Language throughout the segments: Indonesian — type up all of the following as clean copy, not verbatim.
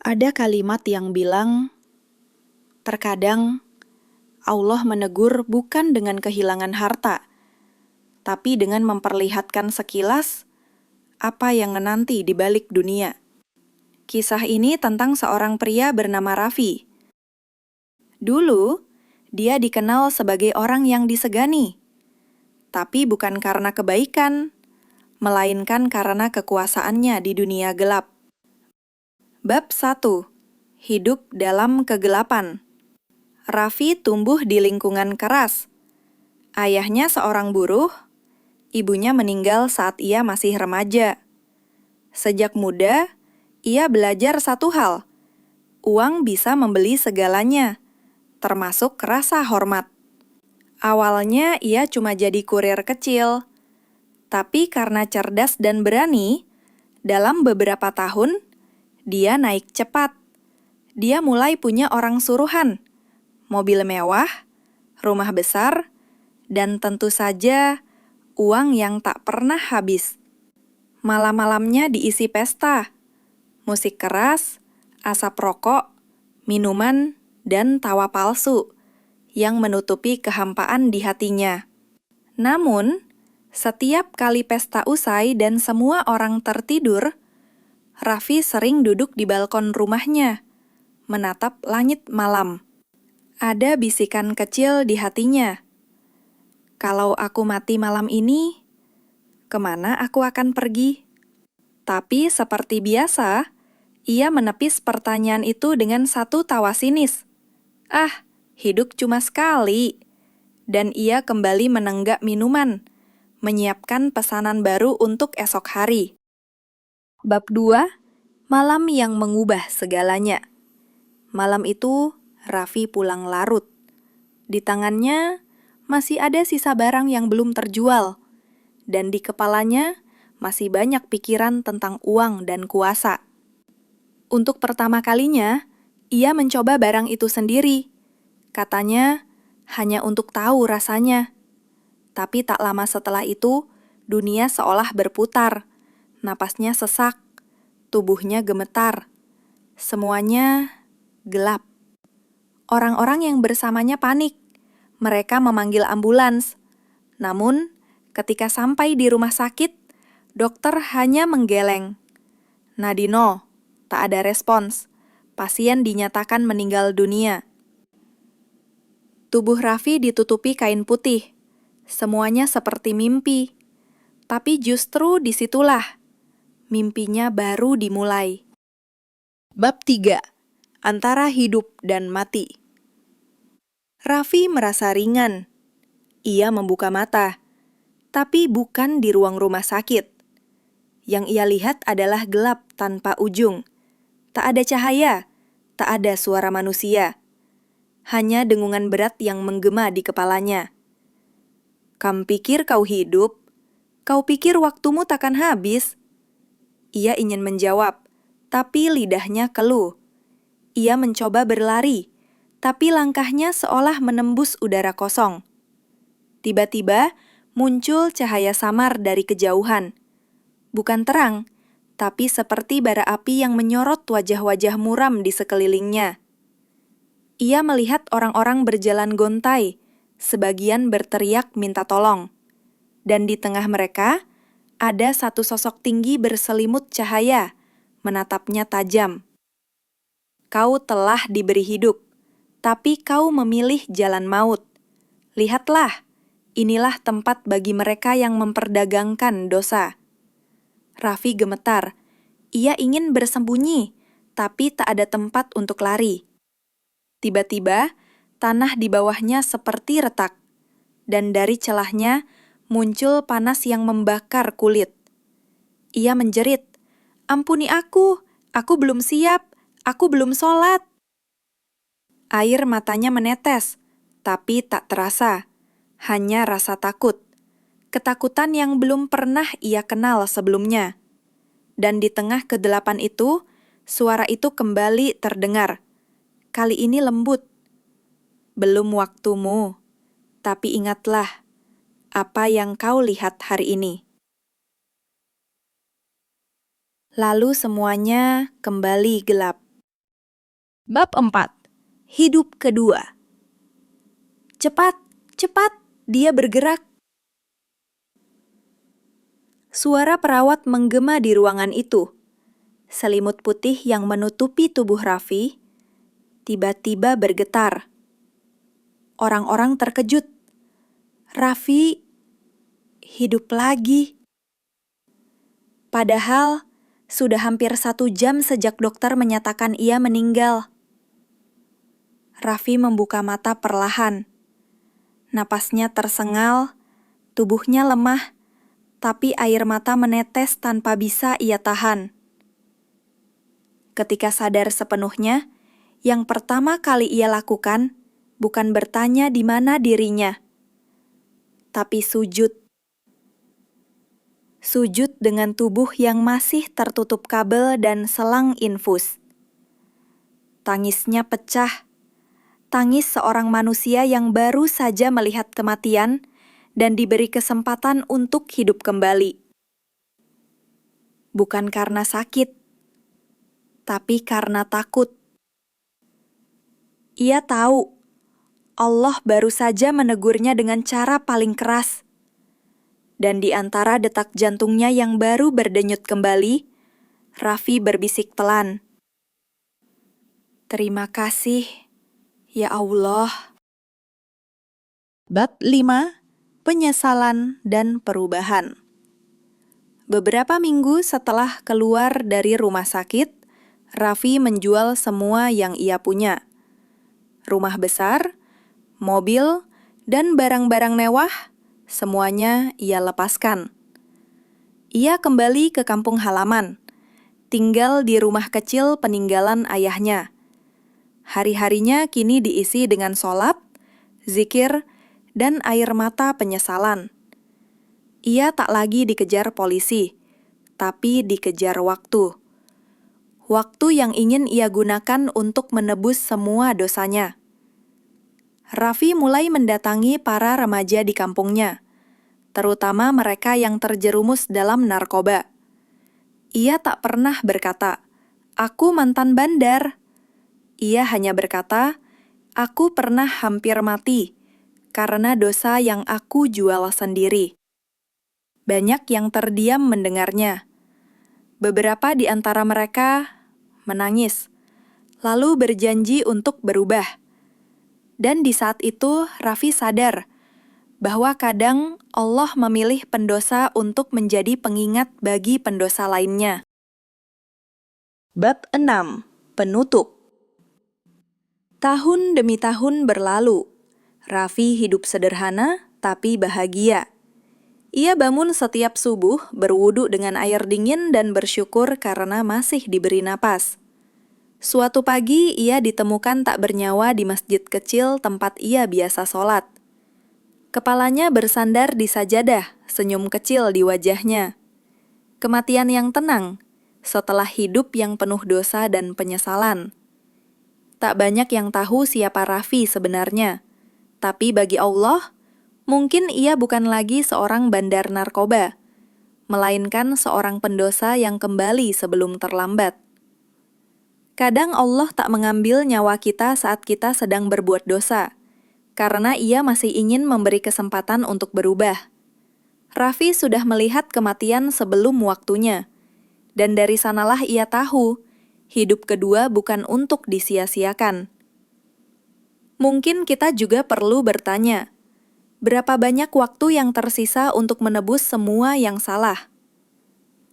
Ada kalimat yang bilang, terkadang Allah menegur bukan dengan kehilangan harta, tapi dengan memperlihatkan sekilas apa yang menanti di balik dunia. Kisah ini tentang seorang pria bernama Raffi. Dulu, dia dikenal sebagai orang yang disegani, tapi bukan karena kebaikan, melainkan karena kekuasaannya di dunia gelap. Bab 1. Hidup dalam kegelapan. Raffi tumbuh di lingkungan keras. Ayahnya seorang buruh, ibunya meninggal saat ia masih remaja. Sejak muda, ia belajar satu hal. Uang bisa membeli segalanya, termasuk rasa hormat. Awalnya ia cuma jadi kurir kecil, tapi karena cerdas dan berani, dalam beberapa tahun, dia naik cepat. Dia mulai punya orang suruhan, mobil mewah, rumah besar, dan tentu saja uang yang tak pernah habis. Malam-malamnya diisi pesta, musik keras, asap rokok, minuman, dan tawa palsu yang menutupi kehampaan di hatinya. Namun, setiap kali pesta usai dan semua orang tertidur, Raffi sering duduk di balkon rumahnya, menatap langit malam. Ada bisikan kecil di hatinya. Kalau aku mati malam ini, kemana aku akan pergi? Tapi seperti biasa, ia menepis pertanyaan itu dengan satu tawa sinis. Ah, hidup cuma sekali. Dan ia kembali menenggak minuman, menyiapkan pesanan baru untuk esok hari. Bab 2. Malam yang mengubah segalanya. Malam itu, Raffi pulang larut. Di tangannya masih ada sisa barang yang belum terjual, dan di kepalanya masih banyak pikiran tentang uang dan kuasa. Untuk pertama kalinya, ia mencoba barang itu sendiri. Katanya, hanya untuk tahu rasanya. Tapi tak lama setelah itu, dunia seolah berputar. Napasnya sesak, tubuhnya gemetar. Semuanya gelap. Orang-orang yang bersamanya panik. Mereka memanggil ambulans. Namun, ketika sampai di rumah sakit, dokter hanya menggeleng. Nadino, tak ada respons. Pasien dinyatakan meninggal dunia. Tubuh Raffi ditutupi kain putih. Semuanya seperti mimpi. Tapi justru disitulah mimpinya baru dimulai. Bab 3. Antara hidup dan mati. Raffi merasa ringan. Ia membuka mata, tapi bukan di ruang rumah sakit. Yang ia lihat adalah gelap tanpa ujung. Tak ada cahaya, tak ada suara manusia. Hanya dengungan berat yang menggema di kepalanya. Kamu pikir kau hidup? Kau pikir waktumu takkan habis? Ia ingin menjawab, tapi lidahnya keluh. Ia mencoba berlari, tapi langkahnya seolah menembus udara kosong. Tiba-tiba muncul cahaya samar dari kejauhan. Bukan terang, tapi seperti bara api yang menyorot wajah-wajah muram di sekelilingnya. Ia melihat orang-orang berjalan gontai, sebagian berteriak minta tolong. Dan di tengah mereka, ada satu sosok tinggi berselimut cahaya, menatapnya tajam. Kau telah diberi hidup, tapi kau memilih jalan maut. Lihatlah, inilah tempat bagi mereka yang memperdagangkan dosa. Raffi gemetar. Ia ingin bersembunyi, tapi tak ada tempat untuk lari. Tiba-tiba, tanah di bawahnya seperti retak, dan dari celahnya muncul panas yang membakar kulit. Ia menjerit, "Ampuni aku belum siap, aku belum sholat." Air matanya menetes, tapi tak terasa, hanya rasa takut. Ketakutan yang belum pernah ia kenal sebelumnya. Dan di tengah kegelapan itu, suara itu kembali terdengar. Kali ini lembut. Belum waktumu, tapi ingatlah apa yang kau lihat hari ini. Lalu semuanya kembali gelap. Bab 4. Hidup kedua. Cepat, cepat, dia bergerak. Suara perawat menggema di ruangan itu. Selimut putih yang menutupi tubuh Raffi tiba-tiba bergetar. Orang-orang terkejut. Raffi hidup lagi. Padahal sudah hampir 1 jam sejak dokter menyatakan ia meninggal. Raffi membuka mata perlahan. Napasnya tersengal, tubuhnya lemah, tapi air mata menetes tanpa bisa ia tahan. Ketika sadar sepenuhnya, yang pertama kali ia lakukan bukan bertanya di mana dirinya, tapi sujud. Sujud dengan tubuh yang masih tertutup kabel dan selang infus. Tangisnya pecah. Tangis seorang manusia yang baru saja melihat kematian dan diberi kesempatan untuk hidup kembali. Bukan karena sakit, tapi karena takut. Ia tahu Allah baru saja menegurnya dengan cara paling keras. Dan di antara detak jantungnya yang baru berdenyut kembali, Raffi berbisik pelan. Terima kasih, ya Allah. Bab 5. Penyesalan dan perubahan. Beberapa minggu setelah keluar dari rumah sakit, Raffi menjual semua yang ia punya. Rumah besar, mobil, dan barang-barang mewah, semuanya ia lepaskan. Ia kembali ke kampung halaman, tinggal di rumah kecil peninggalan ayahnya. Hari-harinya kini diisi dengan sholat, zikir, dan air mata penyesalan. Ia tak lagi dikejar polisi, tapi dikejar waktu. Waktu yang ingin ia gunakan untuk menebus semua dosanya. Raffi mulai mendatangi para remaja di kampungnya, terutama mereka yang terjerumus dalam narkoba. Ia tak pernah berkata, "Aku mantan bandar." Ia hanya berkata, "Aku pernah hampir mati karena dosa yang aku jual sendiri." Banyak yang terdiam mendengarnya. Beberapa di antara mereka menangis, lalu berjanji untuk berubah. Dan di saat itu Raffi sadar bahwa kadang Allah memilih pendosa untuk menjadi pengingat bagi pendosa lainnya. Bab 6. Penutup. Tahun demi tahun berlalu. Raffi hidup sederhana tapi bahagia. Ia bangun setiap subuh, berwudu dengan air dingin dan bersyukur karena masih diberi napas. Suatu pagi ia ditemukan tak bernyawa di masjid kecil tempat ia biasa sholat. Kepalanya bersandar di sajadah, senyum kecil di wajahnya. Kematian yang tenang, setelah hidup yang penuh dosa dan penyesalan. Tak banyak yang tahu siapa Raffi sebenarnya, tapi bagi Allah, mungkin ia bukan lagi seorang bandar narkoba, melainkan seorang pendosa yang kembali sebelum terlambat. Kadang Allah tak mengambil nyawa kita saat kita sedang berbuat dosa, karena ia masih ingin memberi kesempatan untuk berubah. Raffi sudah melihat kematian sebelum waktunya, dan dari sanalah ia tahu, hidup kedua bukan untuk disia-siakan. Mungkin kita juga perlu bertanya, berapa banyak waktu yang tersisa untuk menebus semua yang salah?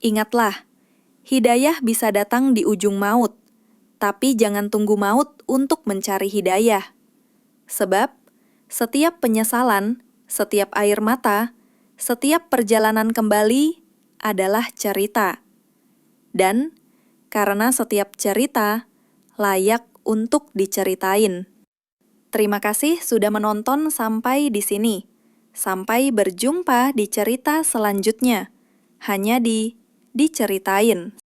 Ingatlah, hidayah bisa datang di ujung maut, tapi jangan tunggu maut untuk mencari hidayah. Sebab, setiap penyesalan, setiap air mata, setiap perjalanan kembali adalah cerita. Dan, karena setiap cerita layak untuk diceritain. Terima kasih sudah menonton sampai di sini. Sampai berjumpa di cerita selanjutnya. Hanya di Diceritain.